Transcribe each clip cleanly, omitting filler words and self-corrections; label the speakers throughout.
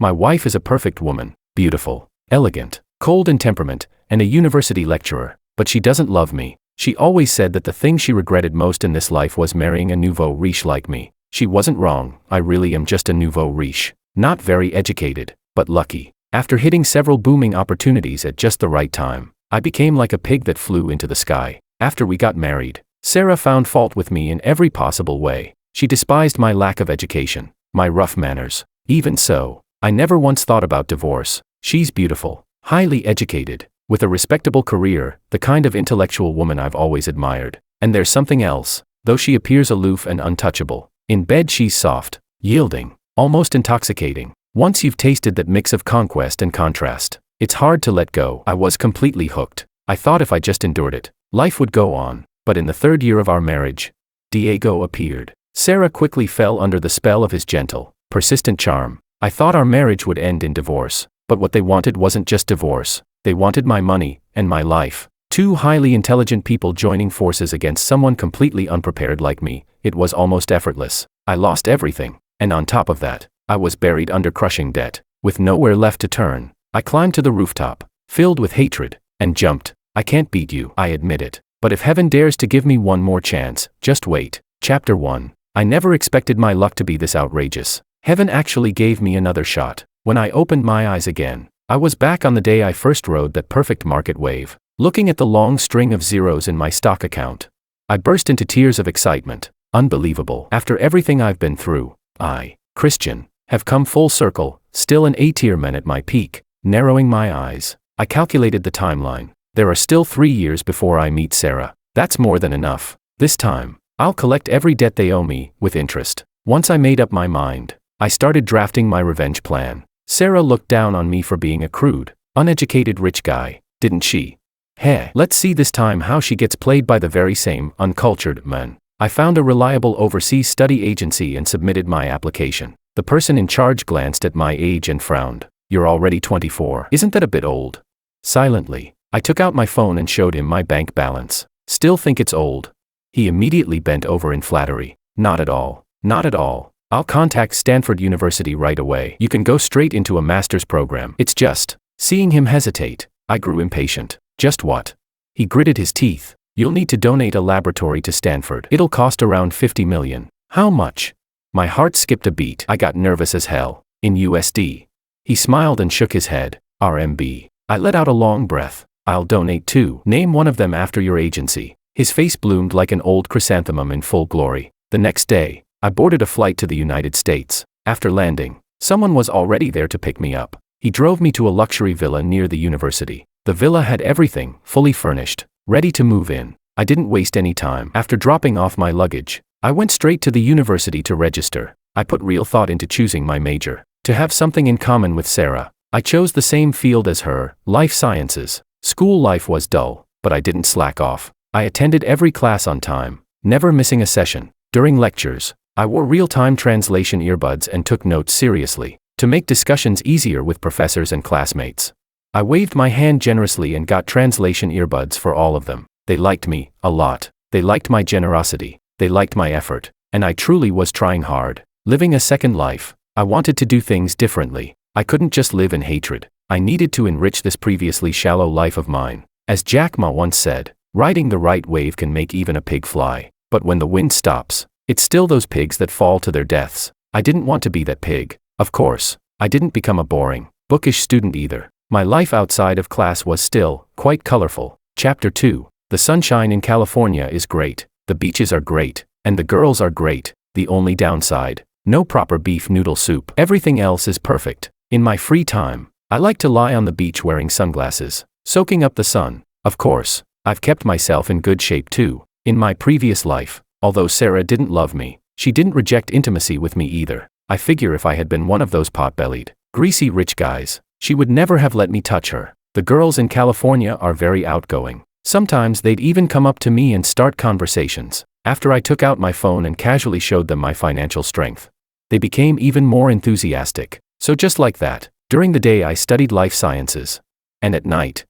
Speaker 1: My wife is a perfect woman, beautiful, elegant, cold in temperament, and a university lecturer, but she doesn't love me. She always said that the thing she regretted most in this life was marrying a nouveau riche like me. She wasn't wrong, I really am just a nouveau riche. Not very educated, but lucky. After hitting several booming opportunities at just the right time, I became like a pig that flew into the sky. After we got married, Sarah found fault with me in every possible way. She despised my lack of education, my rough manners. Even so, I never once thought about divorce. She's beautiful, highly educated, with a respectable career, the kind of intellectual woman I've always admired. And there's something else, though she appears aloof and untouchable. In bed she's soft, yielding, almost intoxicating. Once you've tasted that mix of conquest and contrast, it's hard to let go. I was completely hooked. I thought if I just endured it, life would go on. But in the 3rd year of our marriage, Diego appeared. Sarah quickly fell under the spell of his gentle, persistent charm. I thought our marriage would end in divorce, but what they wanted wasn't just divorce. They wanted my money and my life. Two highly intelligent people joining forces against someone completely unprepared like me. It was almost effortless. I lost everything, and on top of that, I was buried under crushing debt. With nowhere left to turn, I climbed to the rooftop, filled with hatred, and jumped. I can't beat you, I admit it. But if heaven dares to give me one more chance, just wait. Chapter 1. I never expected my luck to be this outrageous. Heaven actually gave me another shot. When I opened my eyes again, I was back on the day I first rode that perfect market wave, looking at the long string of zeros in my stock account. I burst into tears of excitement. Unbelievable. After everything I've been through, I, Christian, have come full circle, still an A-tier man at my peak. Narrowing my eyes, I calculated the timeline. There are still 3 years before I meet Sarah. That's more than enough. This time, I'll collect every debt they owe me, with interest. Once I made up my mind, I started drafting my revenge plan. Sarah looked down on me for being a crude, uneducated rich guy, didn't she? Heh, let's see this time how she gets played by the very same uncultured man. I found a reliable overseas study agency and submitted my application. The person in charge glanced at my age and frowned. You're already 24. Isn't that a bit old? Silently, I took out my phone and showed him my bank balance. Still think it's old? He immediately bent over in flattery. Not at all. Not at all. I'll contact Stanford University right away. You can go straight into a master's program. It's just. Seeing him hesitate, I grew impatient. Just what? He gritted his teeth. You'll need to donate a laboratory to Stanford. It'll cost around $50 million. How much? My heart skipped a beat. I got nervous as hell. In USD. He smiled and shook his head. RMB. I let out a long breath. I'll donate too. Name one of them after your agency. His face bloomed like an old chrysanthemum in full glory. The next day, I boarded a flight to the United States. After landing, someone was already there to pick me up. He drove me to a luxury villa near the university. The villa had everything, fully furnished, ready to move in. I didn't waste any time. After dropping off my luggage, I went straight to the university to register. I put real thought into choosing my major. To have something in common with Sarah, I chose the same field as her, life sciences. School life was dull, but I didn't slack off. I attended every class on time, never missing a session. During lectures, I wore real-time translation earbuds and took notes seriously, to make discussions easier with professors and classmates. I waved my hand generously and got translation earbuds for all of them. They liked me, a lot. They liked my generosity. They liked my effort. And I truly was trying hard. Living a second life. I wanted to do things differently. I couldn't just live in hatred. I needed to enrich this previously shallow life of mine. As Jack Ma once said, riding the right wave can make even a pig fly. But when the wind stops, it's still those pigs that fall to their deaths. I didn't want to be that pig. Of course, I didn't become a boring, bookish student either. My life outside of class was still quite colorful. Chapter 2. The sunshine in California is great. The beaches are great. And the girls are great. The only downside, no proper beef noodle soup. Everything else is perfect. In my free time, I like to lie on the beach wearing sunglasses, soaking up the sun. Of course, I've kept myself in good shape too. In my previous life, although Sarah didn't love me, she didn't reject intimacy with me either. I figure if I had been one of those pot-bellied, greasy rich guys, she would never have let me touch her. The girls in California are very outgoing. Sometimes they'd even come up to me and start conversations. After I took out my phone and casually showed them my financial strength, they became even more enthusiastic. So just like that, during the day I studied life sciences. And at night,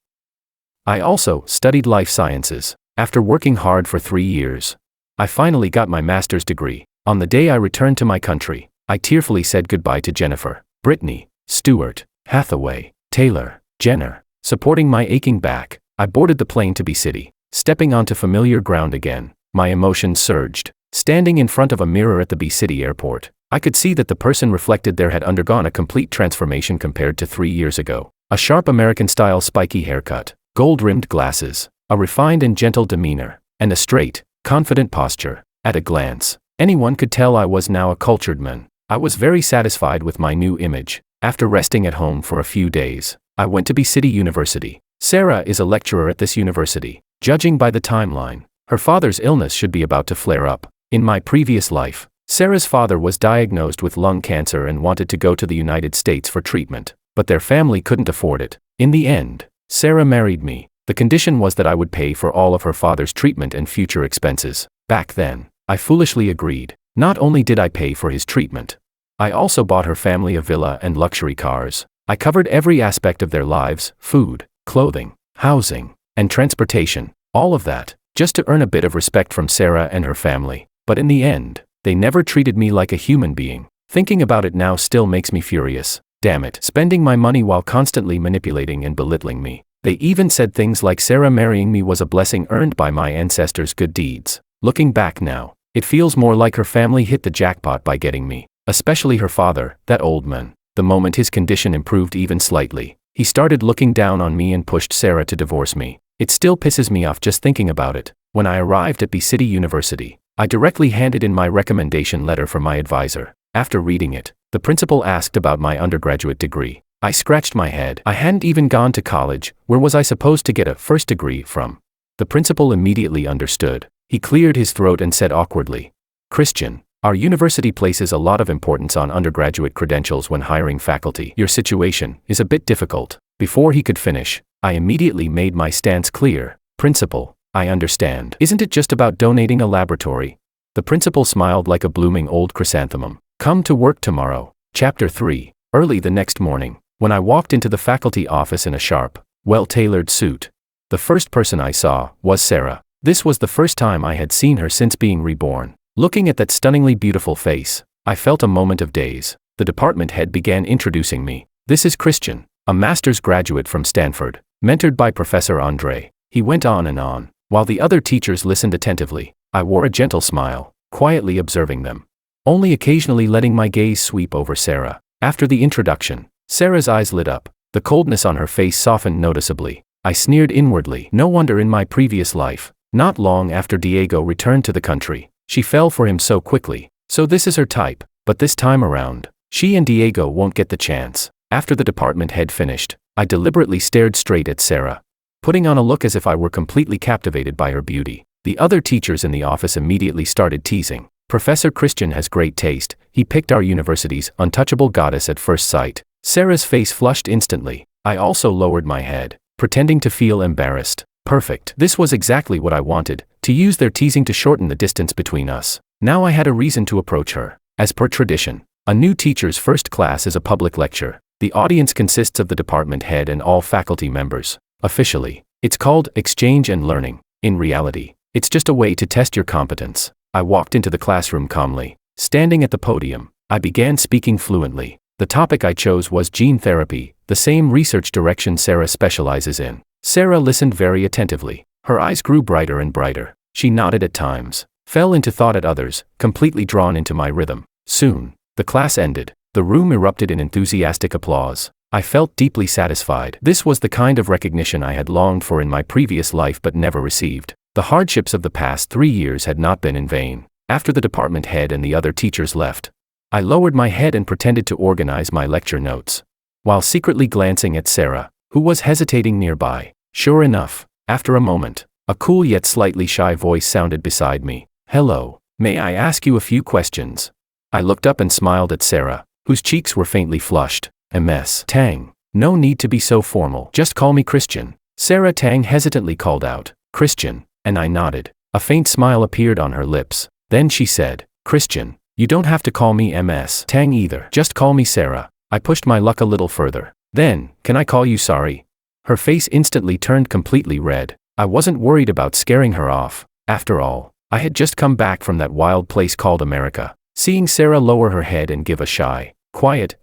Speaker 1: I also studied life sciences. After working hard for 3 years, I finally got my master's degree. On the day I returned to my country, I tearfully said goodbye to Jennifer, Brittany, Stewart, Hathaway, Taylor, Jenner. Supporting my aching back, I boarded the plane to B-City. Stepping onto familiar ground again, my emotions surged. Standing in front of a mirror at the B-City airport, I could see that the person reflected there had undergone a complete transformation compared to 3 years ago. A sharp American-style spiky haircut, gold-rimmed glasses, a refined and gentle demeanor, and a straight, confident posture. At a glance, anyone could tell I was now a cultured man. I was very satisfied with my new image. After resting at home for a few days, I went to B-City University. Sarah is a lecturer at this university. Judging by the timeline, her father's illness should be about to flare up. In my previous life, Sarah's father was diagnosed with lung cancer and wanted to go to the United States for treatment, but their family couldn't afford it. In the end, Sarah married me. The condition was that I would pay for all of her father's treatment and future expenses. Back then, I foolishly agreed. Not only did I pay for his treatment, I also bought her family a villa and luxury cars. I covered every aspect of their lives: food, clothing, housing, and transportation. All of that, just to earn a bit of respect from Sarah and her family. But in the end, they never treated me like a human being. Thinking about it now still makes me furious. Damn it, spending my money while constantly manipulating and belittling me. They even said things like Sarah marrying me was a blessing earned by my ancestors' good deeds. Looking back now, it feels more like her family hit the jackpot by getting me. Especially her father, that old man. The moment his condition improved even slightly, he started looking down on me and pushed Sarah to divorce me. It still pisses me off just thinking about it. When I arrived at B-City University, I directly handed in my recommendation letter for my advisor. After reading it, the principal asked about my undergraduate degree. I scratched my head. I hadn't even gone to college. Where was I supposed to get a first degree from? The principal immediately understood. He cleared his throat and said awkwardly, "Christian, our university places a lot of importance on undergraduate credentials when hiring faculty. Your situation is a bit difficult." Before he could finish, I immediately made my stance clear. "Principal, I understand. Isn't it just about donating a laboratory?" The principal smiled like a blooming old chrysanthemum. "Come to work tomorrow." Chapter 3. Early the next morning, when I walked into the faculty office in a sharp, well-tailored suit, the first person I saw was Sarah. This was the first time I had seen her since being reborn. Looking at that stunningly beautiful face, I felt a moment of daze. The department head began introducing me. "This is Christian, a master's graduate from Stanford, mentored by Professor Andre." He went on and on, while the other teachers listened attentively. I wore a gentle smile, quietly observing them, only occasionally letting my gaze sweep over Sarah. After the introduction, Sarah's eyes lit up. The coldness on her face softened noticeably. I sneered inwardly. No wonder in my previous life, not long after Diego returned to the country, she fell for him so quickly. So this is her type, but this time around, she and Diego won't get the chance. After the department head finished, I deliberately stared straight at Sarah, putting on a look as if I were completely captivated by her beauty. The other teachers in the office immediately started teasing. "Professor Christian has great taste. He picked our university's untouchable goddess at first sight." Sarah's face flushed instantly. I also lowered my head, pretending to feel embarrassed. Perfect. This was exactly what I wanted, to use their teasing to shorten the distance between us. Now I had a reason to approach her. As per tradition, a new teacher's first class is a public lecture. The audience consists of the department head and all faculty members. Officially, it's called Exchange and Learning. In reality, it's just a way to test your competence. I walked into the classroom calmly. Standing at the podium, I began speaking fluently. The topic I chose was gene therapy, the same research direction Sarah specializes in. Sarah listened very attentively. Her eyes grew brighter and brighter. She nodded at times, fell into thought at others, completely drawn into my rhythm. Soon, the class ended. The room erupted in enthusiastic applause. I felt deeply satisfied. This was the kind of recognition I had longed for in my previous life but never received. The hardships of the past 3 years had not been in vain. After the department head and the other teachers left, I lowered my head and pretended to organize my lecture notes, while secretly glancing at Sarah, who was hesitating nearby. Sure enough, after a moment, a cool yet slightly shy voice sounded beside me. "Hello, may I ask you a few questions?" I looked up and smiled at Sarah, whose cheeks were faintly flushed. "Ms. Tang, no need to be so formal. Just call me Christian." Sarah Tang hesitantly called out, "Christian," and I nodded. A faint smile appeared on her lips. Then she said, "Christian, you don't have to call me Ms. Tang either. Just call me Sarah." I pushed my luck a little further. "Then, can I call you Sorry?" Her face instantly turned completely red. I wasn't worried about scaring her off. After all, I had just come back from that wild place called America. Seeing Sarah lower her head and give a shy, quiet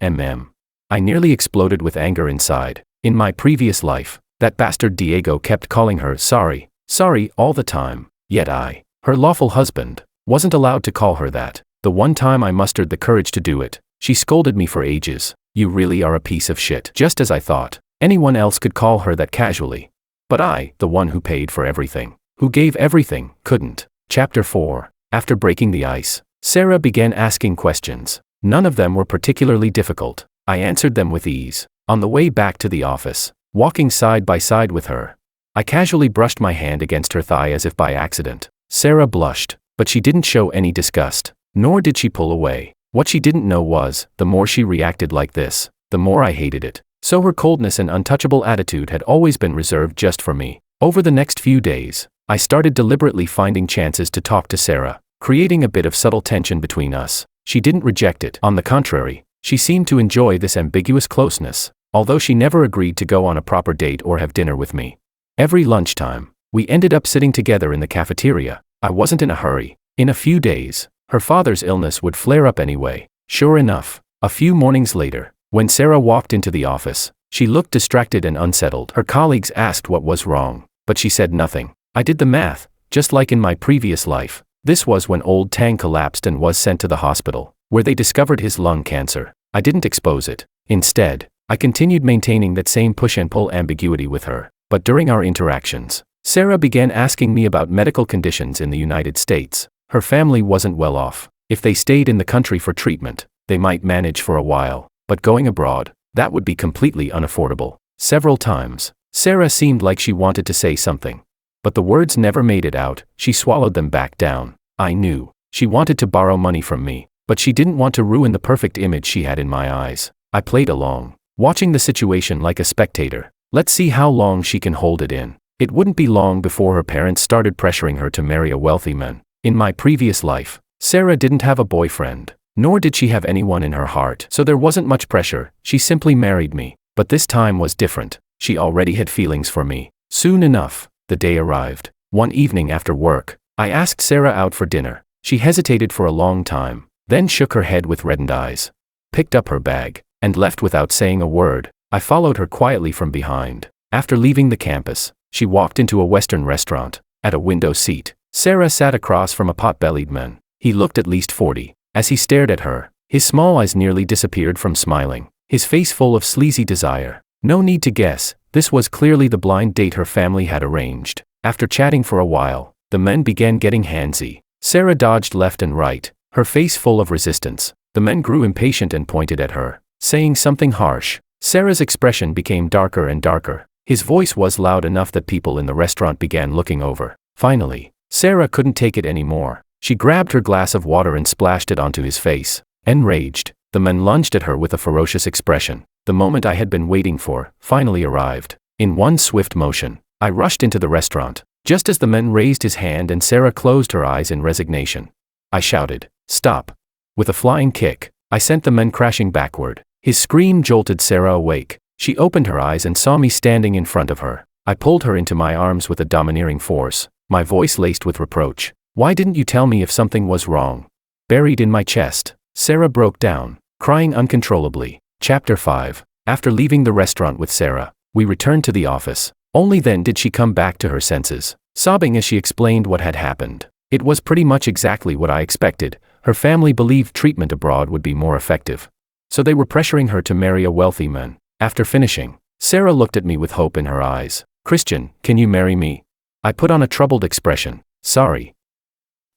Speaker 1: I nearly exploded with anger inside. In my previous life, that bastard Diego kept calling her sorry, sorry all the time. Yet I, her lawful husband, wasn't allowed to call her that. The one time I mustered the courage to do it, she scolded me for ages. You really are a piece of shit. Just as I thought. Anyone else could call her that casually. But I, the one who paid for everything, who gave everything, couldn't. Chapter 4. After breaking the ice, Sarah began asking questions. None of them were particularly difficult. I answered them with ease. On the way back to the office, walking side by side with her, I casually brushed my hand against her thigh as if by accident. Sarah blushed, but she didn't show any disgust, nor did she pull away. What she didn't know was, the more she reacted like this, the more I hated it. So her coldness and untouchable attitude had always been reserved just for me. Over the next few days, I started deliberately finding chances to talk to Sarah, creating a bit of subtle tension between us. She didn't reject it. On the contrary, she seemed to enjoy this ambiguous closeness, although she never agreed to go on a proper date or have dinner with me. Every lunchtime, we ended up sitting together in the cafeteria. I wasn't in a hurry. In a few days, her father's illness would flare up anyway. Sure enough, a few mornings later, when Sarah walked into the office, she looked distracted and unsettled. Her colleagues asked what was wrong, but she said nothing. I did the math, just like in my previous life. This was when old Tang collapsed and was sent to the hospital, where they discovered his lung cancer. I didn't expose it. Instead, I continued maintaining that same push and pull ambiguity with her. But during our interactions, Sarah began asking me about medical conditions in the United States. Her family wasn't well off. If they stayed in the country for treatment, they might manage for a while. But going abroad, that would be completely unaffordable. Several times, Sarah seemed like she wanted to say something, but the words never made it out. She swallowed them back down. I knew she wanted to borrow money from me, but she didn't want to ruin the perfect image she had in my eyes. I played along, watching the situation like a spectator. Let's see how long she can hold it in. It wouldn't be long before her parents started pressuring her to marry a wealthy man. In my previous life, Sarah didn't have a boyfriend, nor did she have anyone in her heart, so there wasn't much pressure. She simply married me. But this time was different. She already had feelings for me. Soon enough, the day arrived. One evening after work, I asked Sarah out for dinner. She hesitated for a long time, then shook her head with reddened eyes, picked up her bag, and left without saying a word. I followed her quietly from behind. After leaving the campus, she walked into a Western restaurant. At a window seat, Sarah sat across from a pot-bellied man. He looked at least 40. As he stared at her, his small eyes nearly disappeared from smiling, his face full of sleazy desire. No need to guess, this was clearly the blind date her family had arranged. After chatting for a while, the men began getting handsy. Sarah dodged left and right, her face full of resistance. The men grew impatient and pointed at her, saying something harsh. Sarah's expression became darker and darker. His voice was loud enough that people in the restaurant began looking over. Finally, Sarah couldn't take it anymore. She grabbed her glass of water and splashed it onto his face. Enraged, the men lunged at her with a ferocious expression. The moment I had been waiting for finally arrived. In one swift motion, I rushed into the restaurant. Just as the men raised his hand and Sarah closed her eyes in resignation, I shouted, "Stop!" With a flying kick, I sent the men crashing backward. His scream jolted Sarah awake. She opened her eyes and saw me standing in front of her. I pulled her into my arms with a domineering force, my voice laced with reproach. "Why didn't you tell me if something was wrong?" Buried in my chest, Sarah broke down, crying uncontrollably. Chapter 5. After leaving the restaurant with Sarah, we returned to the office. Only then did she come back to her senses, sobbing as she explained what had happened. It was pretty much exactly what I expected. Her family believed treatment abroad would be more effective, so they were pressuring her to marry a wealthy man. After finishing, Sarah looked at me with hope in her eyes. "Christian, can you marry me?" I put on a troubled expression. "Sorry.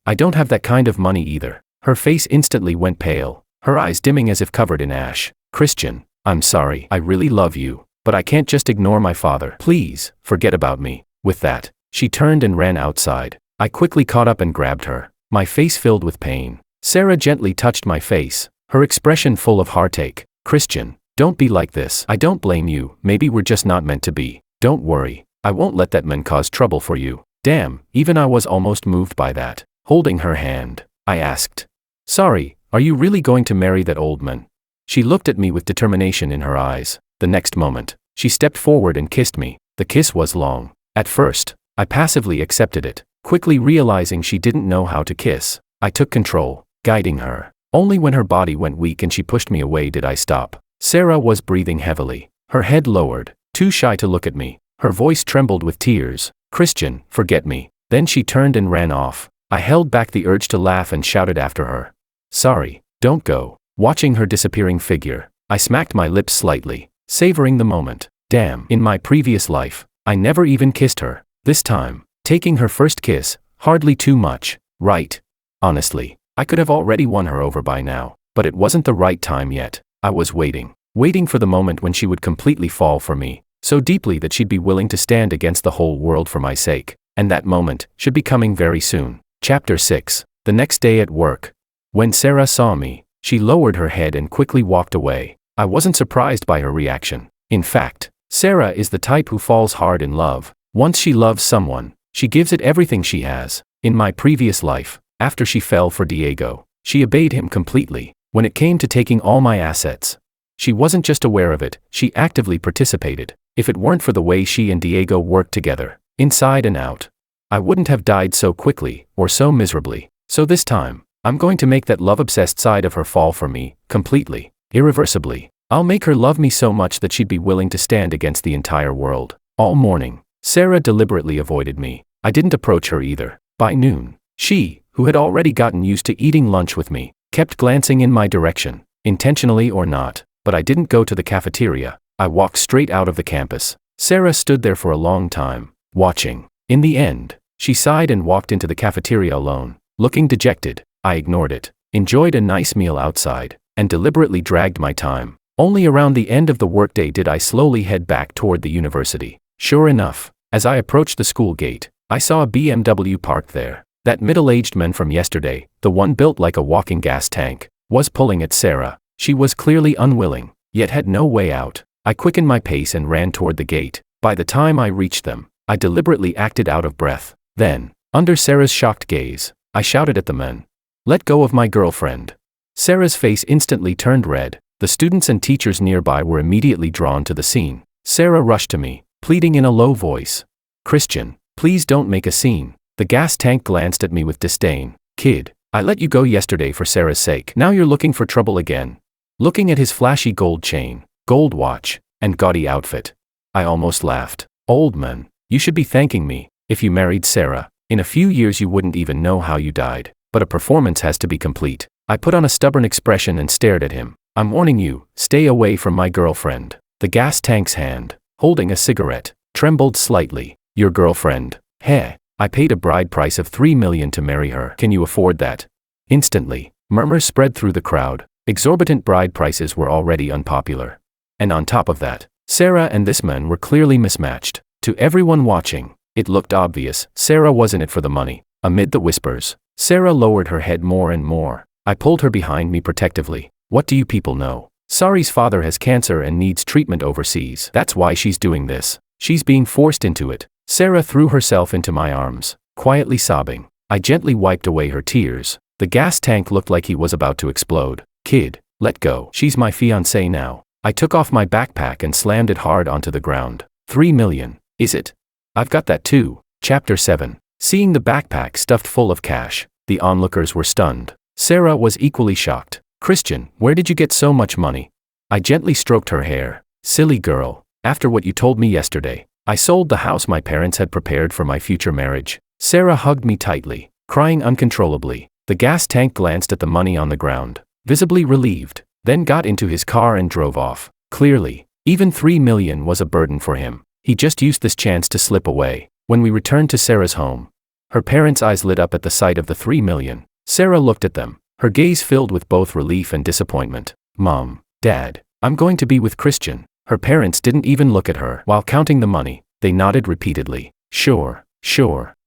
Speaker 1: I don't have that kind of money either." Her face instantly went pale, her eyes dimming as if covered in ash. "Christian, I'm sorry. I really love you, but I can't just ignore my father. Please, forget about me." With that, she turned and ran outside. I quickly caught up and grabbed her, my face filled with pain. Sarah gently touched my face, her expression full of heartache. "Christian, don't be like this. I don't blame you. Maybe we're just not meant to be. Don't worry. I won't let that man cause trouble for you." Damn, even I was almost moved by that. Holding her hand, I asked, "Sorry, are you really going to marry that old man?" She looked at me with determination in her eyes. The next moment, she stepped forward and kissed me. The kiss was long. At first, I passively accepted it, quickly realizing she didn't know how to kiss. I took control, guiding her. Only when her body went weak and she pushed me away did I stop. Sarah was breathing heavily, her head lowered, too shy to look at me. Her voice trembled with tears. Christian, forget me. Then she turned and ran off. I held back the urge to laugh and shouted after her. Sorry, don't go. Watching her disappearing figure, I smacked my lips slightly, savoring the moment. Damn, in my previous life, I never even kissed her. This time, taking her first kiss, hardly too much, right? Honestly, I could have already won her over by now, but it wasn't the right time yet. I was waiting for the moment when she would completely fall for me, so deeply that she'd be willing to stand against the whole world for my sake, and that moment should be coming very soon. Chapter 6. The next day at work. When Sarah saw me, she lowered her head and quickly walked away. I wasn't surprised by her reaction. In fact, Sarah is the type who falls hard in love. Once she loves someone, she gives it everything she has. In my previous life, after she fell for Diego, she obeyed him completely. When it came to taking all my assets, she wasn't just aware of it, she actively participated. If it weren't for the way she and Diego worked together, inside and out, I wouldn't have died so quickly, or so miserably. So this time, I'm going to make that love-obsessed side of her fall for me, completely, irreversibly. I'll make her love me so much that she'd be willing to stand against the entire world. All morning, Sarah deliberately avoided me. I didn't approach her either. By noon, she, who had already gotten used to eating lunch with me, kept glancing in my direction, intentionally or not, but I didn't go to the cafeteria. I walked straight out of the campus. Sarah stood there for a long time, watching. In the end, she sighed and walked into the cafeteria alone, looking dejected. I ignored it, enjoyed a nice meal outside, and deliberately dragged my time. Only around the end of the workday did I slowly head back toward the university. Sure enough, as I approached the school gate, I saw a BMW parked there. That middle-aged man from yesterday, the one built like a walking gas tank, was pulling at Sarah. She was clearly unwilling, yet had no way out. I quickened my pace and ran toward the gate. By the time I reached them, I deliberately acted out of breath. Then, under Sarah's shocked gaze, I shouted at the man, "Let go of my girlfriend." Sarah's face instantly turned red. The students and teachers nearby were immediately drawn to the scene. Sarah rushed to me, pleading in a low voice, "Christian, please don't make a scene." The gas tank glanced at me with disdain. "Kid, I let you go yesterday for Sarah's sake. Now you're looking for trouble again." Looking at his flashy gold chain, gold watch, and gaudy outfit, I almost laughed. "Old man, you should be thanking me. If you married Sarah, in a few years you wouldn't even know how you died. But a performance has to be complete." I put on a stubborn expression and stared at him. "I'm warning you, stay away from my girlfriend." The gas tank's hand, holding a cigarette, trembled slightly. "Your girlfriend? Heh. I paid a bride price of $3 million to marry her. Can you afford that?" Instantly, murmurs spread through the crowd. Exorbitant bride prices were already unpopular. And on top of that, Sarah and this man were clearly mismatched. To everyone watching, it looked obvious Sarah was in it for the money. Amid the whispers, Sarah lowered her head more and more. I pulled her behind me protectively. "What do you people know? Sari's father has cancer and needs treatment overseas. That's why she's doing this. She's being forced into it." Sarah threw herself into my arms, quietly sobbing. I gently wiped away her tears. The gas tank looked like he was about to explode. "Kid, let go. She's my fiancée now." I took off my backpack and slammed it hard onto the ground. $3 million, is it? I've got that too. Chapter 7. Seeing the backpack stuffed full of cash, the onlookers were stunned. Sarah was equally shocked. "Christian, where did you get so much money?" I gently stroked her hair. "Silly girl, after what you told me yesterday, I sold the house my parents had prepared for my future marriage." Sarah hugged me tightly, crying uncontrollably. The gas tank glanced at the money on the ground, visibly relieved, then got into his car and drove off. Clearly, even $3 million was a burden for him. He just used this chance to slip away. When we returned to Sarah's home, her parents' eyes lit up at the sight of the $3 million. Sarah looked at them, her gaze filled with both relief and disappointment. "Mom, Dad, I'm going to be with Christian." Her parents didn't even look at her while counting the money. They nodded repeatedly. Sure.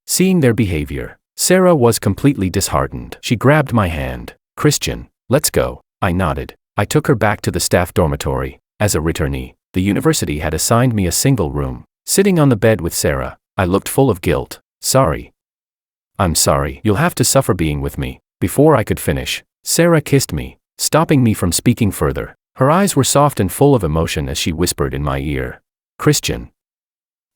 Speaker 1: Seeing their behavior, Sarah was completely disheartened. She grabbed my hand. "Christian, let's go." I nodded. I took her back to the staff dormitory. As a returnee, the university had assigned me a single room. Sitting on the bed with Sarah, I looked full of guilt. "Sorry." "I'm sorry. You'll have to suffer being with me." Before I could finish, Sarah kissed me, stopping me from speaking further. Her eyes were soft and full of emotion as she whispered in my ear, "Christian,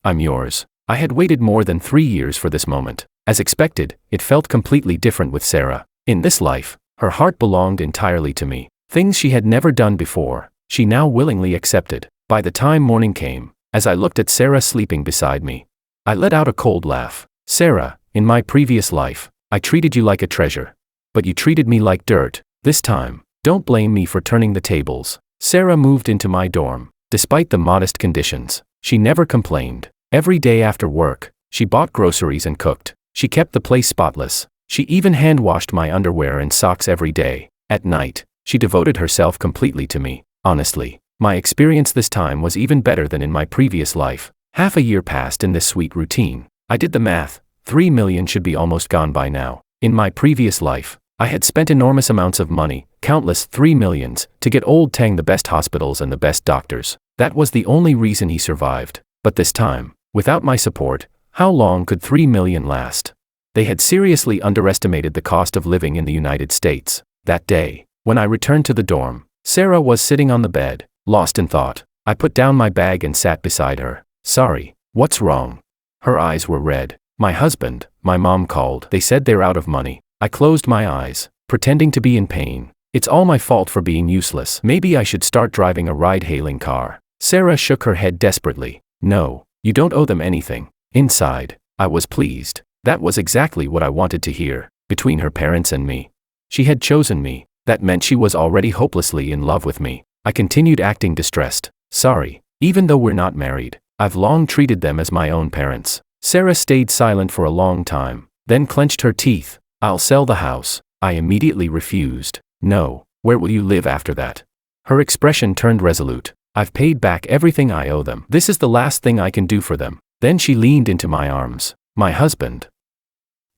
Speaker 1: I'm yours." I had waited more than 3 years for this moment. As expected, it felt completely different with Sarah. In this life, her heart belonged entirely to me. Things she had never done before, she now willingly accepted. By the time morning came, as I looked at Sarah sleeping beside me, I let out a cold laugh. Sarah, in my previous life, I treated you like a treasure. But you treated me like dirt. This time, don't blame me for turning the tables. Sarah moved into my dorm. Despite the modest conditions, she never complained. Every day after work, she bought groceries and cooked. She kept the place spotless. She even hand-washed my underwear and socks every day. At night, she devoted herself completely to me. Honestly, my experience this time was even better than in my previous life. Half a year passed in this sweet routine. I did the math. 3 million should be almost gone by now. In my previous life, I had spent enormous amounts of money, countless 3 millions, to get old Tang the best hospitals and the best doctors. That was the only reason he survived. But this time, without my support, how long could 3 million last? They had seriously underestimated the cost of living in the United States. That day, when I returned to the dorm, Sarah was sitting on the bed, lost in thought. I put down my bag and sat beside her. Sorry, what's wrong? Her eyes were red. My husband, my mom called. They said they're out of money. I closed my eyes, pretending to be in pain. It's all my fault for being useless. Maybe I should start driving a ride-hailing car. Sarah shook her head desperately. No, you don't owe them anything. Inside, I was pleased. That was exactly what I wanted to hear. Between her parents and me, she had chosen me. That meant she was already hopelessly in love with me. I continued acting distressed. Sorry, even though we're not married, I've long treated them as my own parents. Sarah stayed silent for a long time, then clenched her teeth. I'll sell the house. I immediately refused. No, where will you live after that? Her expression turned resolute. I've paid back everything I owe them. This is the last thing I can do for them. Then she leaned into my arms. My husband.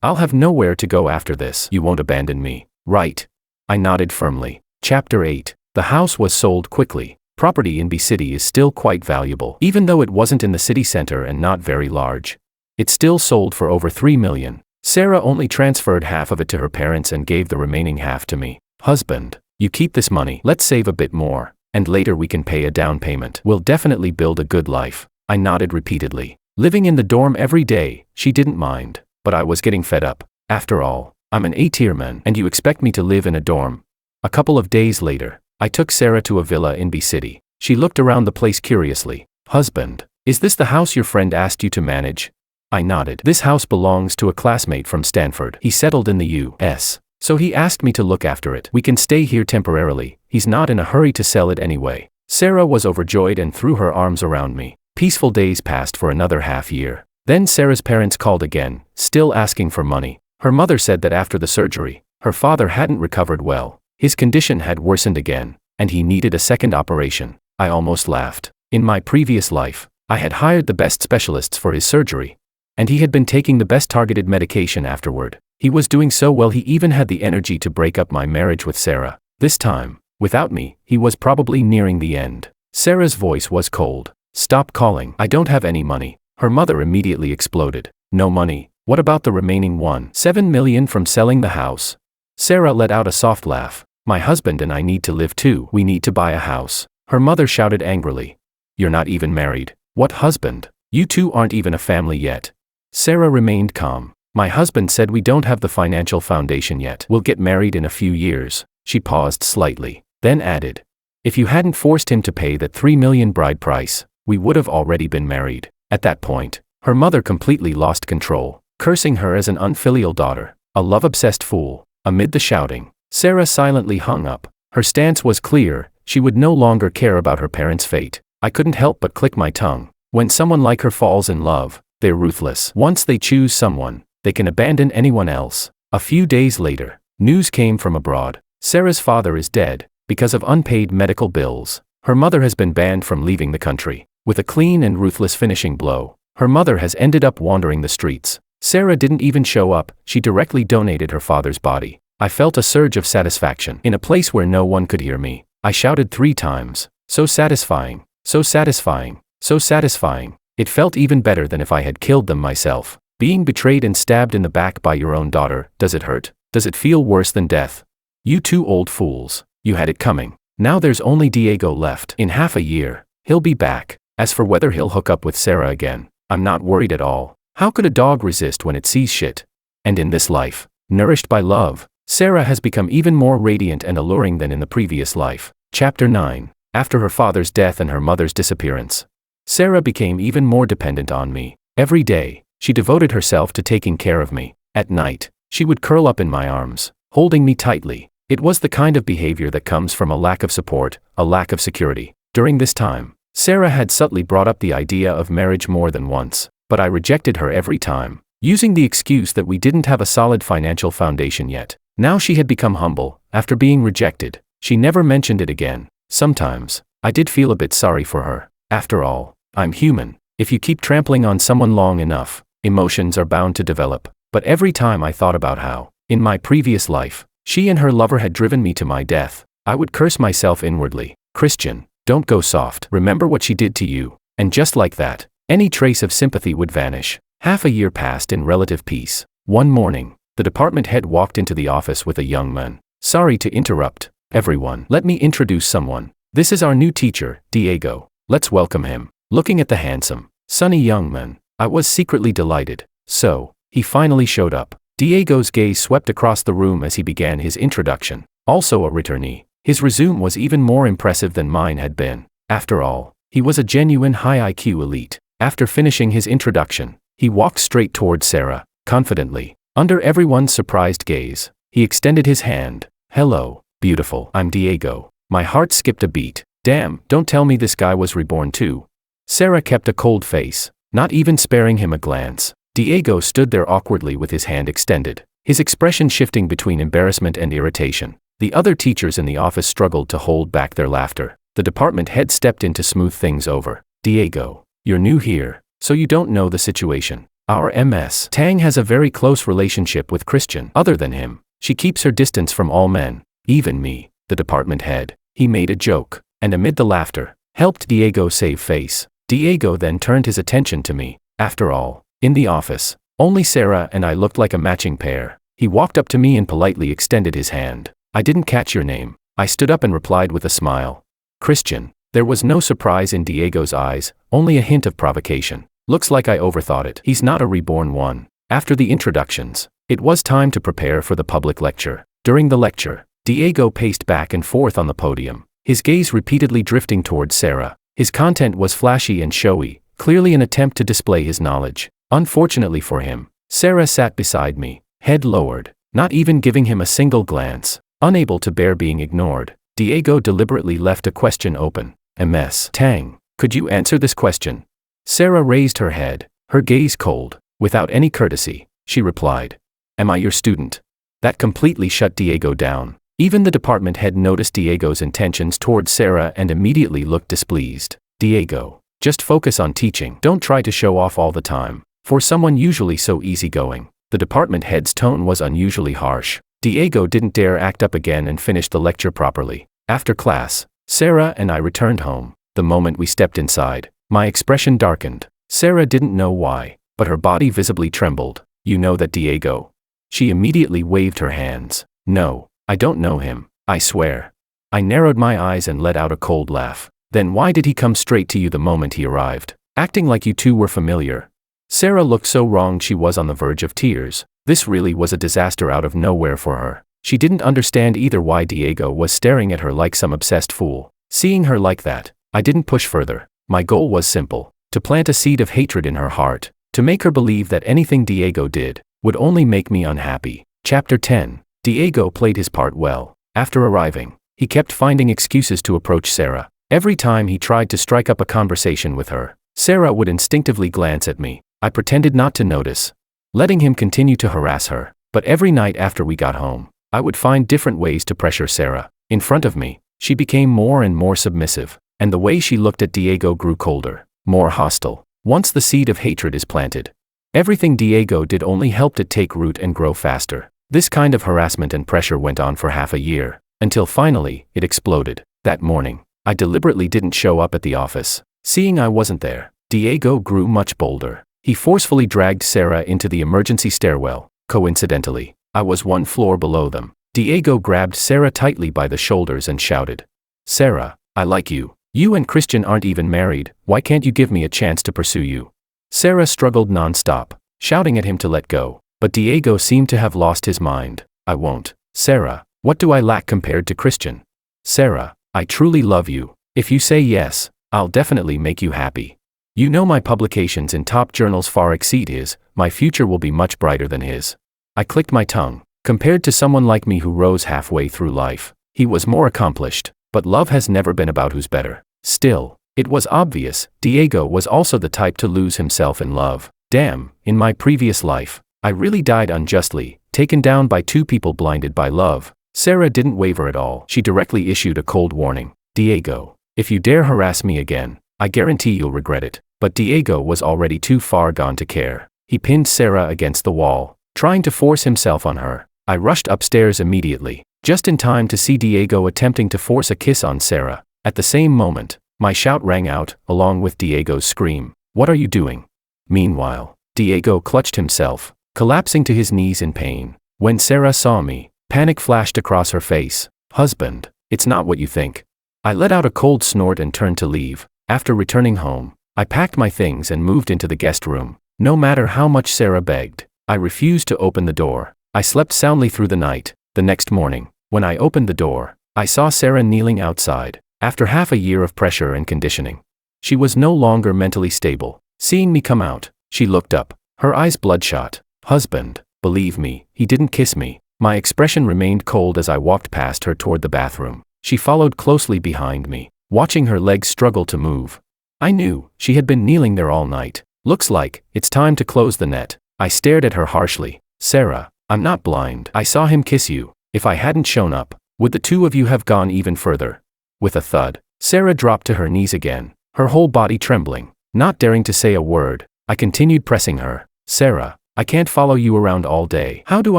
Speaker 1: I'll have nowhere to go after this. You won't abandon me, right? I nodded firmly. Chapter 8. The house was sold quickly. Property in B City is still quite valuable. Even though it wasn't in the city center and not very large, it still sold for over 3 million. Sarah only transferred half of it to her parents and gave the remaining half to me. Husband, you keep this money. Let's save a bit more, and later we can pay a down payment. We'll definitely build a good life. I nodded repeatedly. Living in the dorm every day, she didn't mind, but I was getting fed up. After all, I'm an A-tier man, and you expect me to live in a dorm. A couple of days later, I took Sarah to a villa in B City. She looked around the place curiously. Husband, is this the house your friend asked you to manage? I nodded. This house belongs to a classmate from Stanford. He settled in the US, so he asked me to look after it. We can stay here temporarily. He's not in a hurry to sell it anyway. Sarah was overjoyed and threw her arms around me. Peaceful days passed for another half year. Then Sarah's parents called again, still asking for money. Her mother said that after the surgery, her father hadn't recovered well. His condition had worsened again, and he needed a second operation. I almost laughed. In my previous life, I had hired the best specialists for his surgery, and he had been taking the best targeted medication afterward. He was doing so well he even had the energy to break up my marriage with Sarah. This time, without me, he was probably nearing the end. Sarah's voice was cold. Stop calling. I don't have any money. Her mother immediately exploded. No money? What about the remaining 7 million from selling the house? Sarah let out a soft laugh. My husband and I need to live too. We need to buy a house. Her mother shouted angrily. You're not even married. What husband? You two aren't even a family yet. Sarah remained calm. My husband said we don't have the financial foundation yet. We'll get married in a few years. She paused slightly, then added. If you hadn't forced him to pay that 3 million bride price, we would have already been married. At that point, her mother completely lost control, cursing her as an unfilial daughter, a love-obsessed fool. Amid the shouting, Sarah silently hung up. Her stance was clear. She would no longer care about her parents' fate. I couldn't help but click my tongue. When someone like her falls in love, they're ruthless. Once they choose someone, they can abandon anyone else. A few days later, news came from abroad. Sarah's father is dead because of unpaid medical bills. Her mother has been banned from leaving the country. With a clean and ruthless finishing blow, her mother has ended up wandering the streets. Sarah didn't even show up. She directly donated her father's body. I felt a surge of satisfaction. In a place where no one could hear me, I shouted 3 times. So satisfying, so satisfying, so satisfying. It felt even better than if I had killed them myself. Being betrayed and stabbed in the back by your own daughter, does it hurt? Does it feel worse than death? You two old fools, you had it coming. Now there's only Diego left. In half a year, he'll be back. As for whether he'll hook up with Sarah again, I'm not worried at all. How could a dog resist when it sees shit? And in this life, nourished by love, Sarah has become even more radiant and alluring than in the previous life. Chapter 9. After her father's death and her mother's disappearance, Sarah became even more dependent on me. Every day, she devoted herself to taking care of me. At night, she would curl up in my arms, holding me tightly. It was the kind of behavior that comes from a lack of support, a lack of security. During this time, Sarah had subtly brought up the idea of marriage more than once, but I rejected her every time, using the excuse that we didn't have a solid financial foundation yet. Now she had become humble. After being rejected, she never mentioned it again. Sometimes, I did feel a bit sorry for her. After all, I'm human. If you keep trampling on someone long enough, emotions are bound to develop. But every time I thought about how, in my previous life, she and her lover had driven me to my death, I would curse myself inwardly. Christian, don't go soft. Remember what she did to you. And just like that, any trace of sympathy would vanish. Half a year passed in relative peace. One morning, the department head walked into the office with a young man. Sorry to interrupt, everyone. Let me introduce someone. This is our new teacher, Diego. Let's welcome him. Looking at the handsome, sunny young man, I was secretly delighted. So, he finally showed up. Diego's gaze swept across the room as he began his introduction. Also a returnee, his resume was even more impressive than mine had been. After all, he was a genuine high IQ elite. After finishing his introduction, he walked straight toward Sarah, confidently. Under everyone's surprised gaze, he extended his hand. Hello, beautiful. I'm Diego. My heart skipped a beat. Damn, don't tell me this guy was reborn too. Sarah kept a cold face, not even sparing him a glance. Diego stood there awkwardly with his hand extended, his expression shifting between embarrassment and irritation. The other teachers in the office struggled to hold back their laughter. The department head stepped in to smooth things over. Diego, you're new here, so you don't know the situation. Our Ms. Tang has a very close relationship with Christian. Other than him, she keeps her distance from all men, even me, the department head. He made a joke, and amid the laughter, helped Diego save face. Diego then turned his attention to me. After all, in the office, only Sarah and I looked like a matching pair. He walked up to me and politely extended his hand. I didn't catch your name. I stood up and replied with a smile. Christian. There was no surprise in Diego's eyes, only a hint of provocation. Looks like I overthought it. He's not a reborn one. After the introductions, it was time to prepare for the public lecture. During the lecture, Diego paced back and forth on the podium, his gaze repeatedly drifting towards Sarah. His content was flashy and showy, clearly an attempt to display his knowledge. Unfortunately for him, Sarah sat beside me, head lowered, not even giving him a single glance. Unable to bear being ignored, Diego deliberately left a question open. Ms. Tang, could you answer this question? Sarah raised her head, her gaze cold. Without any courtesy, she replied. Am I your student? That completely shut Diego down. Even the department head noticed Diego's intentions towards Sarah and immediately looked displeased. Diego, just focus on teaching. Don't try to show off all the time. For someone usually so easygoing, the department head's tone was unusually harsh. Diego didn't dare act up again and finished the lecture properly. After class, Sarah and I returned home. The moment we stepped inside, my expression darkened. Sarah didn't know why, but her body visibly trembled. You know that Diego? She immediately waved her hands. No, I don't know him, I swear. I narrowed my eyes and let out a cold laugh. Then why did he come straight to you the moment he arrived, acting like you two were familiar? Sarah looked so wrong she was on the verge of tears. This really was a disaster out of nowhere for her. She didn't understand either why Diego was staring at her like some obsessed fool. Seeing her like that, I didn't push further. My goal was simple, to plant a seed of hatred in her heart, to make her believe that anything Diego did would only make me unhappy. Chapter 10. Diego played his part well. After arriving, he kept finding excuses to approach Sarah. Every time he tried to strike up a conversation with her, Sarah would instinctively glance at me. I pretended not to notice, letting him continue to harass her. But every night after we got home, I would find different ways to pressure Sarah. In front of me, she became more and more submissive, and the way she looked at Diego grew colder, more hostile. Once the seed of hatred is planted, everything Diego did only helped it take root and grow faster. This kind of harassment and pressure went on for half a year, until finally, it exploded. That morning, I deliberately didn't show up at the office. Seeing I wasn't there, Diego grew much bolder. He forcefully dragged Sarah into the emergency stairwell. Coincidentally, I was one floor below them. Diego grabbed Sarah tightly by the shoulders and shouted, Sarah, I like you. You and Christian aren't even married, why can't you give me a chance to pursue you? Sarah struggled non-stop, shouting at him to let go, but Diego seemed to have lost his mind. I won't. Sarah, what do I lack compared to Christian? Sarah, I truly love you. If you say yes, I'll definitely make you happy. You know my publications in top journals far exceed his, my future will be much brighter than his. I clicked my tongue. Compared to someone like me who rose halfway through life, he was more accomplished, but love has never been about who's better. Still, it was obvious, Diego was also the type to lose himself in love. Damn, in my previous life, I really died unjustly, taken down by two people blinded by love. Sarah didn't waver at all. She directly issued a cold warning. Diego, if you dare harass me again, I guarantee you'll regret it. But Diego was already too far gone to care. He pinned Sarah against the wall, trying to force himself on her. I rushed upstairs immediately, just in time to see Diego attempting to force a kiss on Sarah. At the same moment, my shout rang out, along with Diego's scream. What are you doing? Meanwhile, Diego clutched himself, collapsing to his knees in pain. When Sarah saw me, panic flashed across her face. Husband, it's not what you think. I let out a cold snort and turned to leave. After returning home, I packed my things and moved into the guest room. No matter how much Sarah begged, I refused to open the door. I slept soundly through the night. The next morning, when I opened the door, I saw Sarah kneeling outside. After half a year of pressure and conditioning, she was no longer mentally stable. Seeing me come out, she looked up, her eyes bloodshot. Husband, believe me, he didn't kiss me. My expression remained cold as I walked past her toward the bathroom. She followed closely behind me, watching her legs struggle to move. I knew she had been kneeling there all night. Looks like it's time to close the net. I stared at her harshly. Sarah, I'm not blind. I saw him kiss you. If I hadn't shown up, would the two of you have gone even further? With a thud, Sarah dropped to her knees again, her whole body trembling. Not daring to say a word, I continued pressing her. Sarah, I can't follow you around all day. How do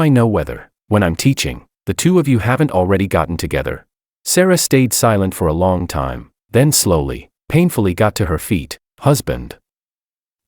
Speaker 1: I know whether, when I'm teaching, the two of you haven't already gotten together? Sarah stayed silent for a long time, then slowly, painfully got to her feet. Husband,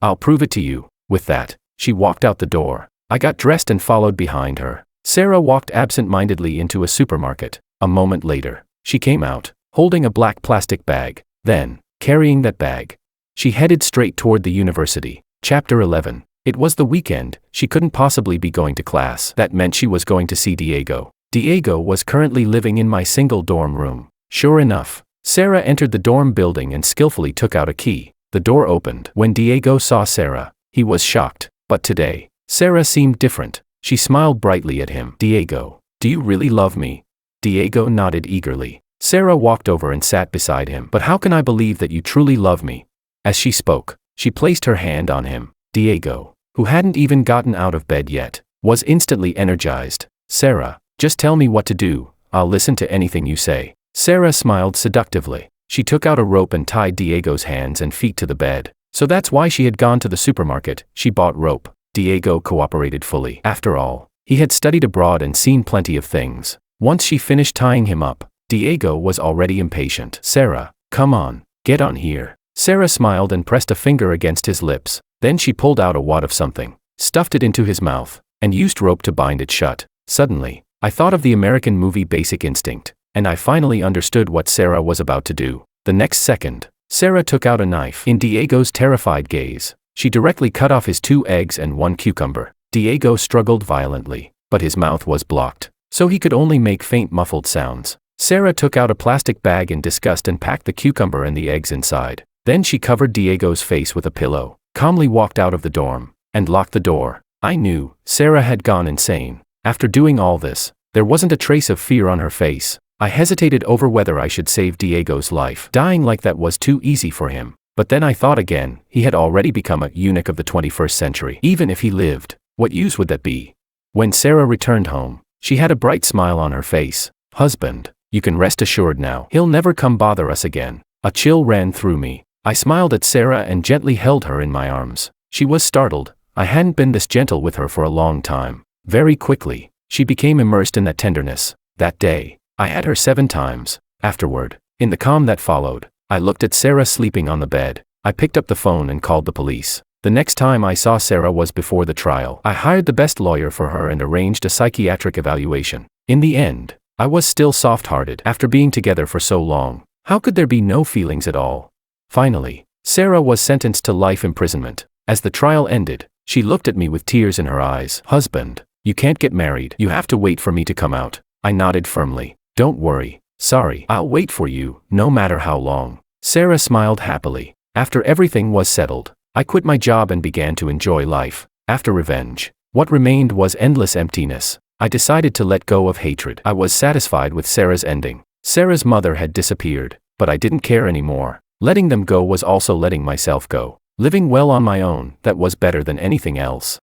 Speaker 1: I'll prove it to you. With that, she walked out the door. I got dressed and followed behind her. Sarah walked absent-mindedly into a supermarket. A moment later, she came out, holding a black plastic bag. Then, carrying that bag, she headed straight toward the university. Chapter 11. It was the weekend. She couldn't possibly be going to class. That meant she was going to see Diego. Diego was currently living in my single dorm room. Sure enough, Sarah entered the dorm building and skillfully took out a key. The door opened. When Diego saw Sarah, he was shocked. But today, Sarah seemed different. She smiled brightly at him. Diego, do you really love me? Diego nodded eagerly. Sarah walked over and sat beside him. But how can I believe that you truly love me? As she spoke, she placed her hand on him. Diego, who hadn't even gotten out of bed yet, was instantly energized. Sarah, just tell me what to do. I'll listen to anything you say. Sarah smiled seductively. She took out a rope and tied Diego's hands and feet to the bed. So that's why she had gone to the supermarket. She bought rope. Diego cooperated fully. After all, he had studied abroad and seen plenty of things. Once she finished tying him up, Diego was already impatient. Sarah, come on, get on here. Sarah smiled and pressed a finger against his lips. Then she pulled out a wad of something, stuffed it into his mouth, and used rope to bind it shut. Suddenly, I thought of the American movie Basic Instinct, and I finally understood what Sarah was about to do. The next second, Sarah took out a knife. In Diego's terrified gaze, she directly cut off his 2 eggs and 1 cucumber. Diego struggled violently, but his mouth was blocked, so he could only make faint muffled sounds. Sarah took out a plastic bag in disgust and packed the cucumber and the eggs inside. Then she covered Diego's face with a pillow, calmly walked out of the dorm, and locked the door. I knew Sarah had gone insane. After doing all this, there wasn't a trace of fear on her face. I hesitated over whether I should save Diego's life. Dying like that was too easy for him. But then I thought again, he had already become a eunuch of the 21st century. Even if he lived, what use would that be? When Sarah returned home, she had a bright smile on her face. Husband, you can rest assured now. He'll never come bother us again. A chill ran through me. I smiled at Sarah and gently held her in my arms. She was startled. I hadn't been this gentle with her for a long time. Very quickly, she became immersed in that tenderness. That day, I had her 7 times. Afterward, in the calm that followed, I looked at Sarah sleeping on the bed. I picked up the phone and called the police. The next time I saw Sarah was before the trial. I hired the best lawyer for her and arranged a psychiatric evaluation. In the end, I was still soft-hearted. After being together for so long, how could there be no feelings at all? Finally, Sarah was sentenced to life imprisonment. As the trial ended, she looked at me with tears in her eyes. Husband, you can't get married. You have to wait for me to come out. I nodded firmly. Don't worry, Sorry, I'll wait for you, no matter how long. Sarah smiled happily. After everything was settled, I quit my job and began to enjoy life. After revenge, what remained was endless emptiness. I decided to let go of hatred. I was satisfied with Sarah's ending. Sarah's mother had disappeared, but I didn't care anymore. Letting them go was also letting myself go. Living well on my own, that was better than anything else.